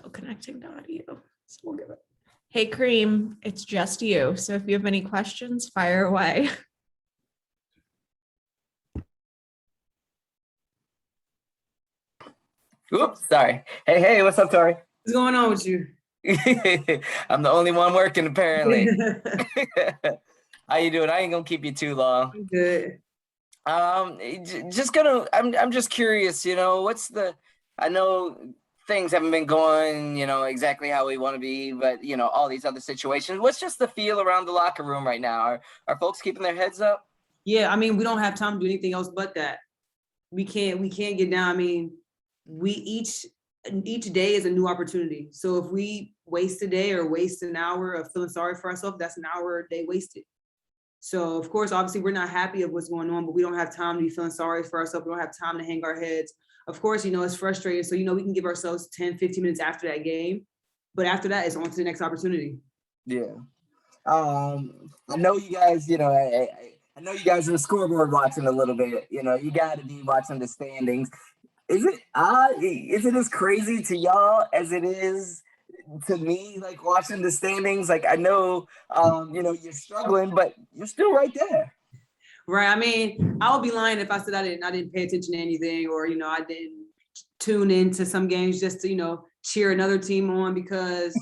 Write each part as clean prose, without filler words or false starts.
Still connecting to audio. So we'll give it. Hey, Cream, it's just you. So if you have any questions, fire away. Oops, sorry. Hey, what's up, Tori? What's going on with you? I'm the only one working, apparently. How you doing? I ain't gonna keep you too long. I'm good. I'm just curious, I know things haven't been going, exactly how we want to be, but all these other situations. What's just the feel around the locker room right now? Are folks keeping their heads up? Yeah, I mean, we don't have time to do anything else but that. We can't get down. I mean, we each day is a new opportunity. So if we waste a day or waste an hour of feeling sorry for ourselves, that's an hour a day wasted. So of course, obviously we're not happy of what's going on, but we don't have time to be feeling sorry for ourselves. We don't have time to hang our heads. Of course, it's frustrating. So, we can give ourselves 10, 15 minutes after that game. But after that, it's on to the next opportunity. Yeah. I know you guys, I know you guys are the scoreboard watching a little bit. You got to be watching the standings. Is it as crazy to y'all as it is to me, like watching the standings? Like I know, you're struggling, but you're still right there. Right. I mean, I would be lying if I said I didn't pay attention to anything, or I didn't tune into some games just to cheer another team on because.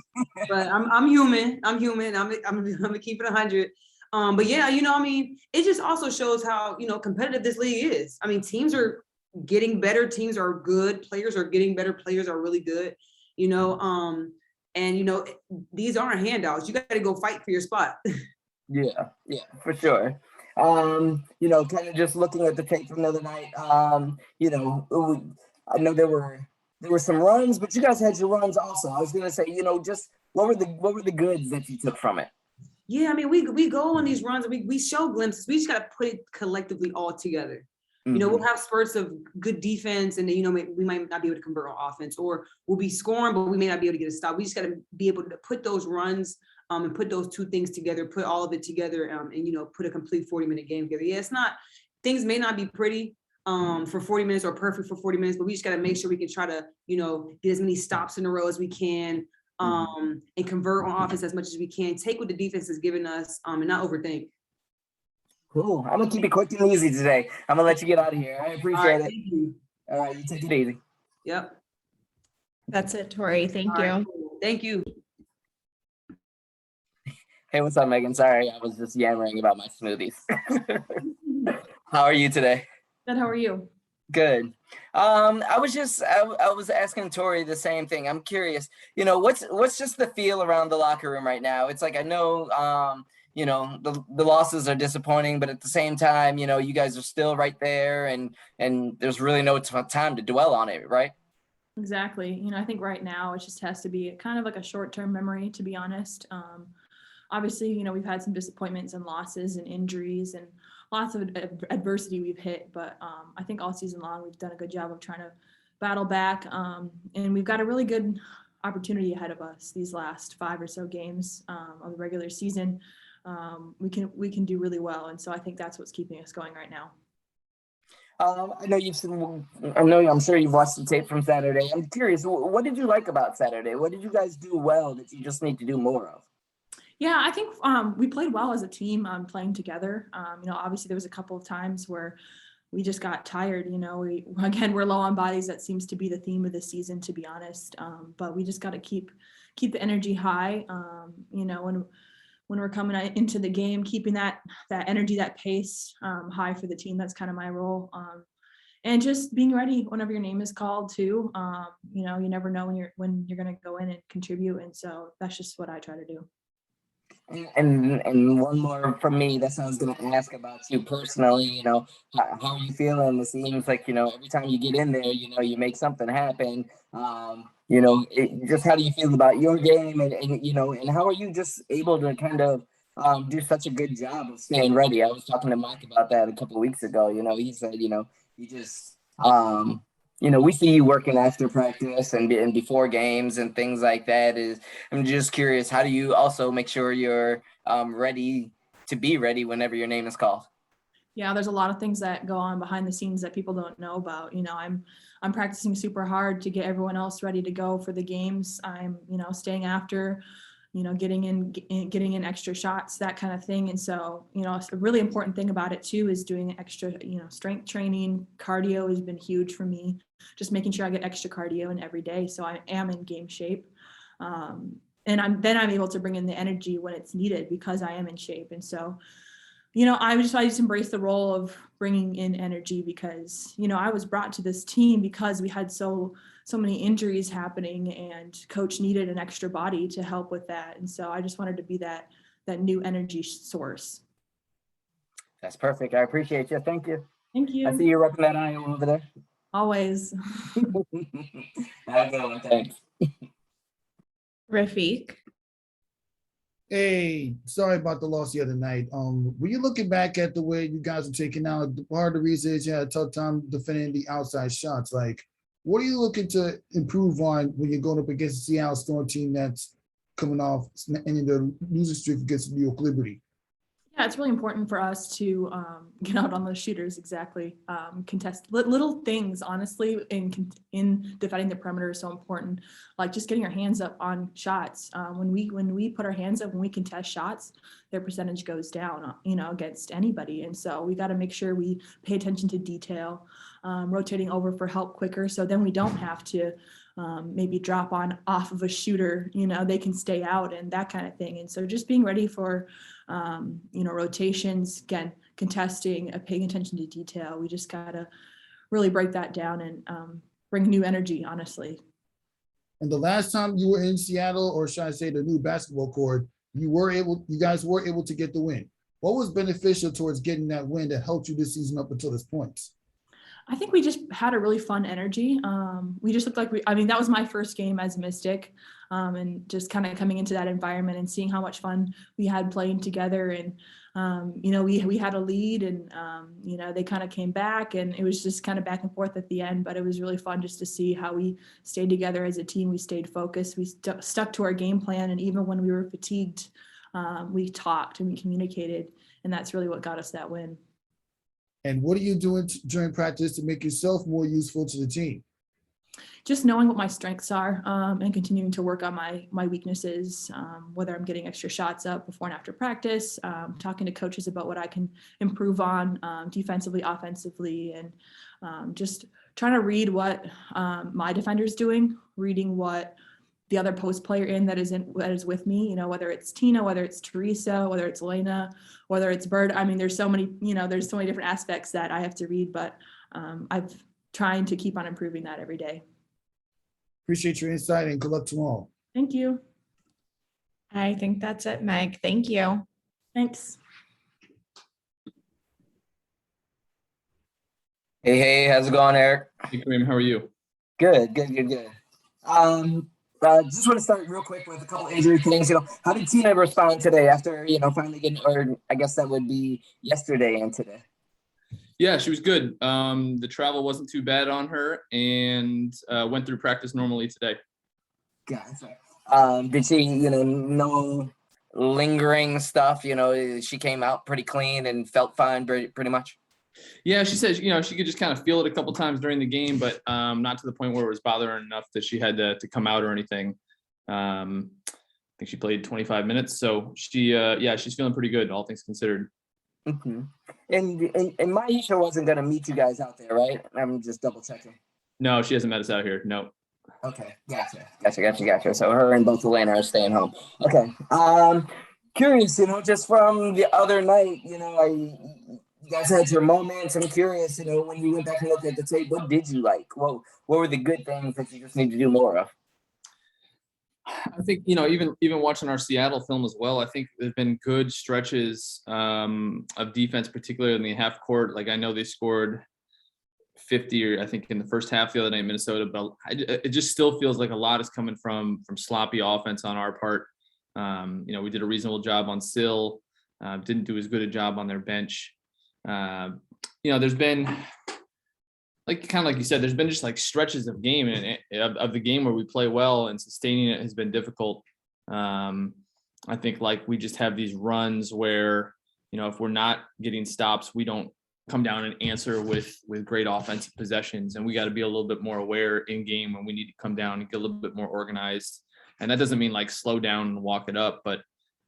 But I'm human. I'm gonna keep it 100. But yeah, I mean, it just also shows how competitive this league is. I mean, teams are getting better. Teams are good. Players are getting better. Players are really good. And these aren't handouts. You got to go fight for your spot. Yeah, for sure. Kind of just looking at the tape from the other night. I know there were some runs, but you guys had your runs also. I was gonna say, just what were the goods that you took from it? Yeah, I mean, we go on these runs and we show glimpses. We just got to put it collectively all together. We'll have spurts of good defense, and then we might not be able to convert on offense, or we'll be scoring, but we may not be able to get a stop. We just got to be able to put those runs and put those two things together, put all of it together, and put a complete 40-minute game together. Yeah, things may not be pretty for 40 minutes or perfect for 40 minutes, but we just got to make sure we can try to get as many stops in a row as we can, and convert on offense as much as we can. Take what the defense has given us, and not overthink. Cool. I'm gonna keep it quick and easy today. I'm gonna let you get out of here. I appreciate it. Thank you. All right, you take it easy. Yep. That's it, Tori. Thank you. Right, cool. Thank you. Hey, what's up, Megan? Sorry, I was just yammering about my smoothies. How are you today? Good. How are you? Good. I was asking Tori the same thing. I'm curious, what's just the feel around the locker room right now? It's like, I know, the losses are disappointing, but at the same time, you guys are still right there, and there's really no time to dwell on it, right? Exactly. I think right now it just has to be kind of like a short-term memory, to be honest. Obviously, we've had some disappointments and losses and injuries and lots of adversity we've hit, but I think all season long we've done a good job of trying to battle back, and we've got a really good opportunity ahead of us these last 5 or so games of the regular season. We can do really well, and so I think that's what's keeping us going right now. I'm sure you've watched the tape from Saturday. I'm curious, what did you like about Saturday? What did you guys do well that you just need to do more of? Yeah, I think we played well as a team, playing together. Obviously there was a couple of times where we just got tired. We're low on bodies. That seems to be the theme of the season, to be honest. But we just got to keep the energy high. When we're coming into the game, keeping that energy, that pace high for the team. That's kind of my role. And just being ready whenever your name is called too. You never know when you're going to go in and contribute. And so that's just what I try to do. And one more from me, that's what I was going to ask about you personally. How are you feeling? It seems like, every time you get in there, you make something happen. Just how do you feel about your game, and how are you just able to kind of do such a good job of staying ready? I was talking to Mike about that a couple of weeks ago. He said, you just, we see you working after practice and before games and things like that. I'm just curious, how do you also make sure you're ready to be ready whenever your name is called? Yeah, there's a lot of things that go on behind the scenes that people don't know about. You know, I'm practicing super hard to get everyone else ready to go for the games. I'm, staying after, getting in extra shots, that kind of thing. And so, it's a really important thing about it too is doing extra, strength training. Cardio has been huge for me. Just making sure I get extra cardio in every day, so I am in game shape. And I'm able to bring in the energy when it's needed because I am in shape. And so, I just embrace the role of bringing in energy because, I was brought to this team because we had so many injuries happening and coach needed an extra body to help with that. And so I just wanted to be that new energy source. That's perfect. I appreciate you. Thank you. Thank I see you. you repping that Iowa over there. Always. Have a good one. Thanks. Rafiq. Hey, sorry about the loss the other night. Were you looking back at the way you guys were taking out? Part of the reason is you had a tough time defending the outside shots. Like, what are you looking to improve on when you're going up against the Seattle Storm team that's coming off ending the losing streak against New York Liberty? Yeah, it's really important for us to get out on those shooters. Exactly, contest little things. Honestly, in defending the perimeter is so important. Like just getting your hands up on shots. When we put our hands up, when we contest shots, their percentage goes down. Against anybody. And so we got to make sure we pay attention to detail, rotating over for help quicker. So then we don't have to maybe drop off of a shooter. They can stay out and that kind of thing. And so just being ready for rotations, again, contesting, paying attention to detail. We just gotta really break that down and bring new energy, honestly. And the last time you were in Seattle, or should I say the new basketball court, you guys were able to get the win. What was beneficial towards getting that win that helped you this season up until this point? I think we just had a really fun energy. We just looked like that was my first game as Mystic, and just kind of coming into that environment and seeing how much fun we had playing together. And, we had a lead and, they kind of came back and it was just kind of back and forth at the end, but it was really fun just to see how we stayed together as a team. We stayed focused. We stuck to our game plan. And even when we were fatigued, we talked and we communicated, and that's really what got us that win. And what are you doing during practice to make yourself more useful to the team? Just knowing what my strengths are, and continuing to work on my weaknesses, whether I'm getting extra shots up before and after practice, talking to coaches about what I can improve on defensively, offensively, and just trying to read what my defender's doing, reading what the other post player that is with me, whether it's Tina, whether it's Teresa, whether it's Elena, whether it's Bird. There's so many different aspects that I have to read, but I'm trying to keep on improving that every day. Appreciate your insight and good luck tomorrow. Thank you. I think that's it, Meg. Thank you. Thanks. Hey, how's it going, Eric? Hey, Kareem, how are you? Good. Just want to start real quick with a couple injury things. How did Tina respond today after, finally getting, or I guess that would be yesterday and today? Yeah, she was good. The travel wasn't too bad on her and went through practice normally today. Gotcha. Did she, no lingering stuff? She came out pretty clean and felt fine pretty much? Yeah, she said, she could just kind of feel it a couple times during the game, but not to the point where it was bothering enough that she had to come out or anything. I think she played 25 minutes. So she's feeling pretty good, all things considered. Mm-hmm. And Maisha wasn't going to meet you guys out there, right? I'm just double checking. No, she hasn't met us out here. No. Okay. Gotcha. So her and both Elena are staying home. Okay. Curious, just from the other night, you guys had your moments. I'm curious, when you went back and looked at the tape, what did you like? What were the good things that you just need to do more of? I think, even watching our Seattle film as well, I think there's been good stretches of defense, particularly in the half court. Like I know they scored 50, or I think in the first half the other night in Minnesota, but it just still feels like a lot is coming from sloppy offense on our part. We did a reasonable job on Sill, didn't do as good a job on their bench. There's been like you said, there's been just like stretches of game and of the game where we play well, and sustaining it has been difficult. I think like we just have these runs where, if we're not getting stops, we don't come down and answer with great offensive possessions. And we got to be a little bit more aware in game when we need to come down and get a little bit more organized. And that doesn't mean like slow down and walk it up, but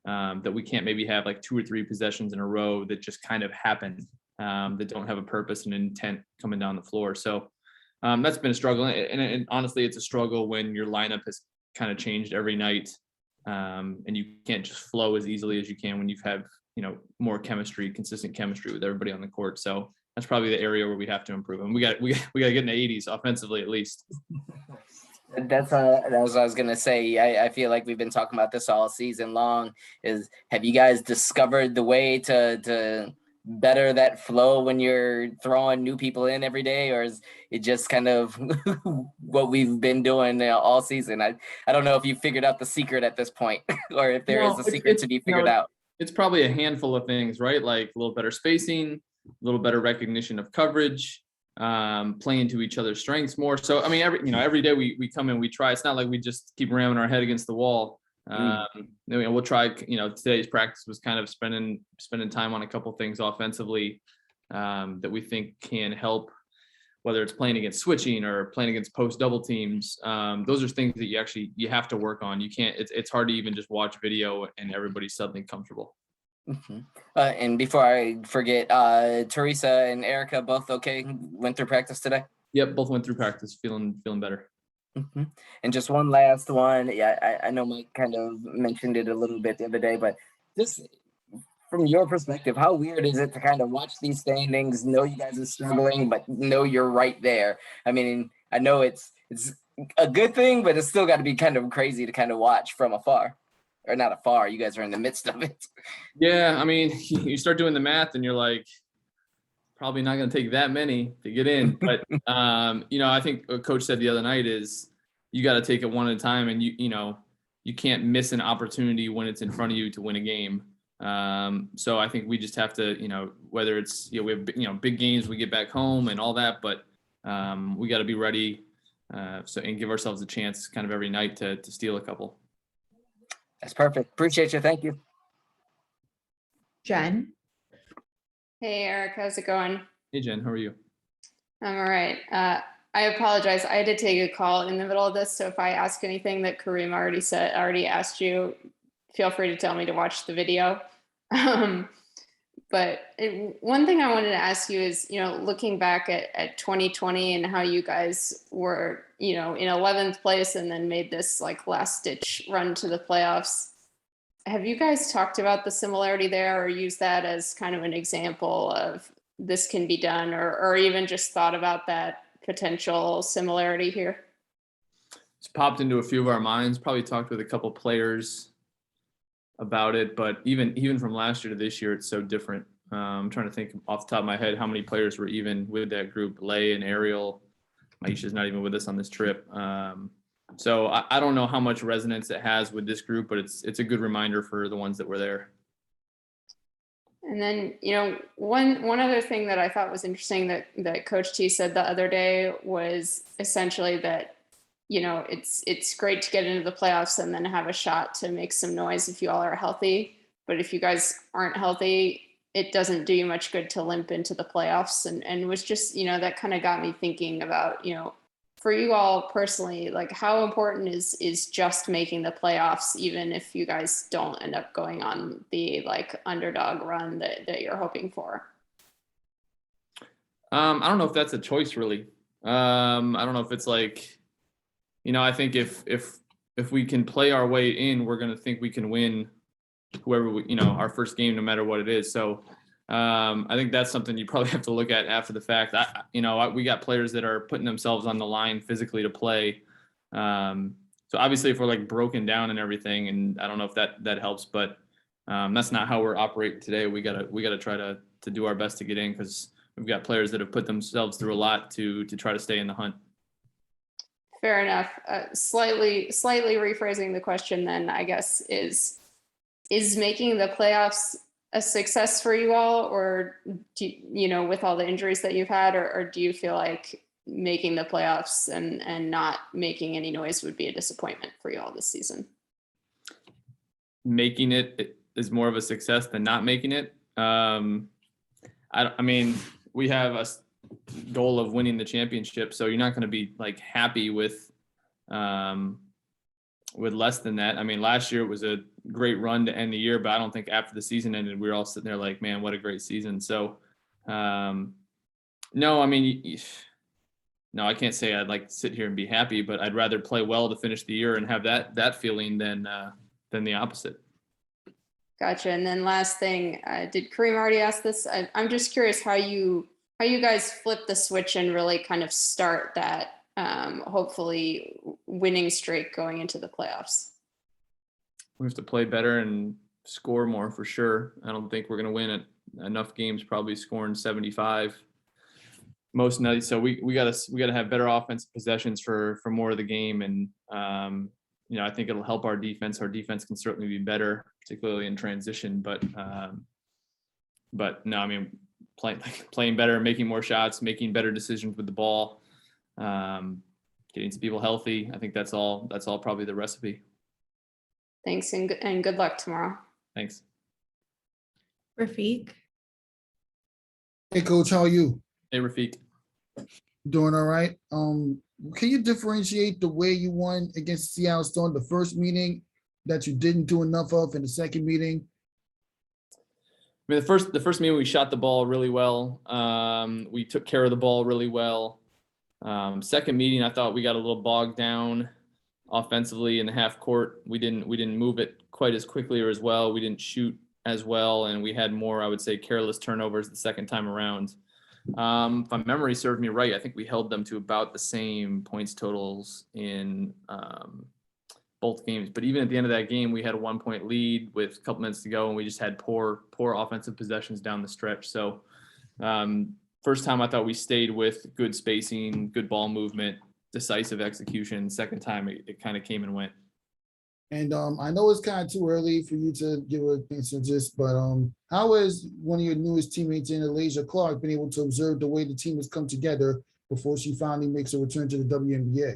that we can't maybe have like 2 or 3 possessions in a row that just kind of happen, that don't have a purpose and intent coming down the floor. So that's been a struggle. And honestly, it's a struggle when your lineup has kind of changed every night. And you can't just flow as easily as you can when you've had, more chemistry, consistent chemistry with everybody on the court. So that's probably the area where we have to improve. And we got to get in the 80s offensively at least. That's what I was gonna say. I feel like we've been talking about this all season long. Have you guys discovered the way to better that flow when you're throwing new people in every day, or is it just kind of what we've been doing all season? I don't know if you figured out the secret at this point, or if there is a secret to be figured out. It's probably a handful of things, right? Like a little better spacing, a little better recognition of coverage, playing to each other's strengths more. So, I mean, every day we come in, we try. It's not like we just keep ramming our head against the wall. We'll try, today's practice was kind of spending time on a couple things offensively that we think can help, whether it's playing against switching or playing against post double teams. Those are things that you have to work on. You can't, it's hard to even just watch video and everybody's suddenly comfortable. Mm-hmm. And before I forget, Teresa and Erica both okay? Went through practice today? Yep, both went through practice, feeling better. Mm-hmm. And just one last one. Yeah, I know Mike kind of mentioned it a little bit the other day, but just from your perspective, how weird is it to kind of watch these standings, know you guys are struggling, but know you're right there? I mean, I know it's a good thing, but it's still got to be kind of crazy to kind of watch from afar. Or not afar, you guys are in the midst of it. Yeah, I mean, you start doing the math and you're like, probably not going to take that many to get in. But, I think what Coach said the other night is you got to take it one at a time, and you can't miss an opportunity when it's in front of you to win a game. So I think we just have to, whether it's, we have, big games, we get back home and all that, but we got to be ready and give ourselves a chance kind of every night to steal a couple. That's perfect. Appreciate you. Thank you. Jen? Hey, Eric, how's it going? Hey, Jen, how are you? I'm all right. I apologize. I had to take a call in the middle of this. So if I ask anything that Kareem already asked you, feel free to tell me to watch the video. But one thing I wanted to ask you is, looking back at 2020 and how you guys were, in 11th place and then made this like last ditch run to the playoffs. Have you guys talked about the similarity there, or used that as kind of an example of this can be done, or even just thought about that potential similarity here? It's popped into a few of our minds, probably talked with a couple players about it, but even from last year to this year, it's so different. I'm trying to think off the top of my head how many players were even with that group. Lay and Ariel, Maisha's not even with us on this trip. So I don't know how much resonance it has with this group, but it's a good reminder for the ones that were there. And then, one other thing that I thought was interesting that Coach T said the other day was essentially that, it's great to get into the playoffs and then have a shot to make some noise if you all are healthy. But if you guys aren't healthy, it doesn't do you much good to limp into the playoffs. And it was just, that kind of got me thinking about, for you all personally, like how important is just making the playoffs, even if you guys don't end up going on the like underdog run that you're hoping for? I don't know if that's a choice really. I don't know if it's like, I think if we can play our way in, we're going to think we can win whoever our first game, no matter what it is. So I think that's something you probably have to look at after the fact. We got players that are putting themselves on the line physically to play. So obviously if we're like broken down and everything, and I don't know if that helps, but that's not how we're operating today. We gotta try to do our best to get in, because we've got players that have put themselves through a lot to try to stay in the hunt. Fair enough. Slightly rephrasing the question then, I guess, is making the playoffs a success for you all, or with all the injuries that you've had, or do you feel like making the playoffs and not making any noise would be a disappointment for you all this season? Making it is more of a success than not making it. I mean, we have a goal of winning the championship, so you're not going to be like happy with less than that. I mean, last year it was a great run to end the year, but I don't think after the season ended, we were all sitting there like, man, what a great season. So, no, I mean, no, I can't say I'd like to sit here and be happy, but I'd rather play well to finish the year and have that feeling than the opposite. Gotcha. And then last thing, did Kareem already ask this? I'm just curious how you guys flip the switch and really kind of start that hopefully winning streak going into the playoffs. We have to play better and score more for sure. I don't think we're going to win enough games, probably scoring 75 most nights. So we got to have better offensive possessions for more of the game. And, I think it'll help our defense. Our defense can certainly be better, particularly in transition, but no, I mean, playing better, making more shots, making better decisions with the ball, getting some people healthy. I think that's all probably the recipe. Thanks. And good luck tomorrow. Thanks. Rafiq. Hey, Coach, how are you? Hey, Rafiq. Doing all right. Can you differentiate the way you won against Seattle Storm, the first meeting that you didn't do enough of, in the second meeting? I mean, the first meeting we shot the ball really well. We took care of the ball really well. Second meeting, I thought we got a little bogged down offensively in the half court. We didn't move it quite as quickly or as well. We didn't shoot as well, and we had more, I would say, careless turnovers the second time around. If my memory served me right, I think we held them to about the same points totals in both games. But even at the end of that game, we had a 1-point lead with a couple minutes to go, and we just had poor offensive possessions down the stretch. So first time I thought we stayed with good spacing, good ball movement, decisive execution. Second time it kind of came and went. And I know it's kind of too early for you to give an answer to this, but how has one of your newest teammates in Alasia Clark been able to observe the way the team has come together before she finally makes a return to the WNBA?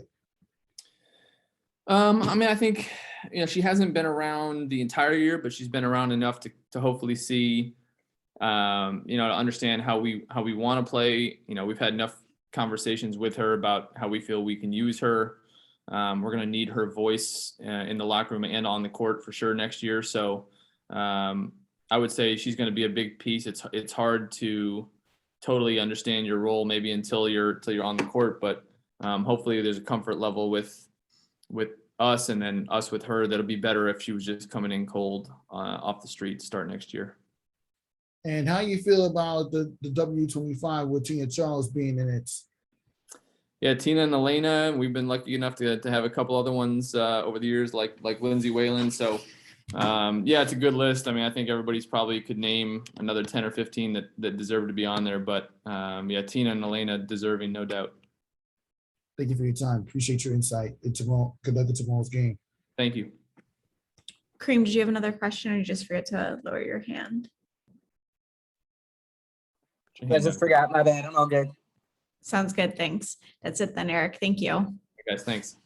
I mean, I think, she hasn't been around the entire year, but she's been around enough to hopefully see, to understand how we want to play. We've had enough conversations with her about how we feel we can use her. We're going to need her voice in the locker room and on the court for sure next year. So I would say she's going to be a big piece. It's hard to totally understand your role maybe until you're on the court, but hopefully there's a comfort level with us and then us with her that'll be better if she was just coming in cold off the street to start next year. And how you feel about the W25 with Tina Charles being in it? Yeah, Tina and Elena, we've been lucky enough to have a couple other ones over the years, like Lindsay Whalen. So, it's a good list. I mean, I think everybody's probably could name another 10 or 15 that deserve to be on there. But, Tina and Elena deserving, no doubt. Thank you for your time. Appreciate your insight. Good luck at tomorrow's game. Thank you. Kareem, did you have another question or you just forget to lower your hand? I just forgot. My bad. I'm all good. Sounds good. Thanks. That's it then, Eric. Thank you. Hey guys, thanks.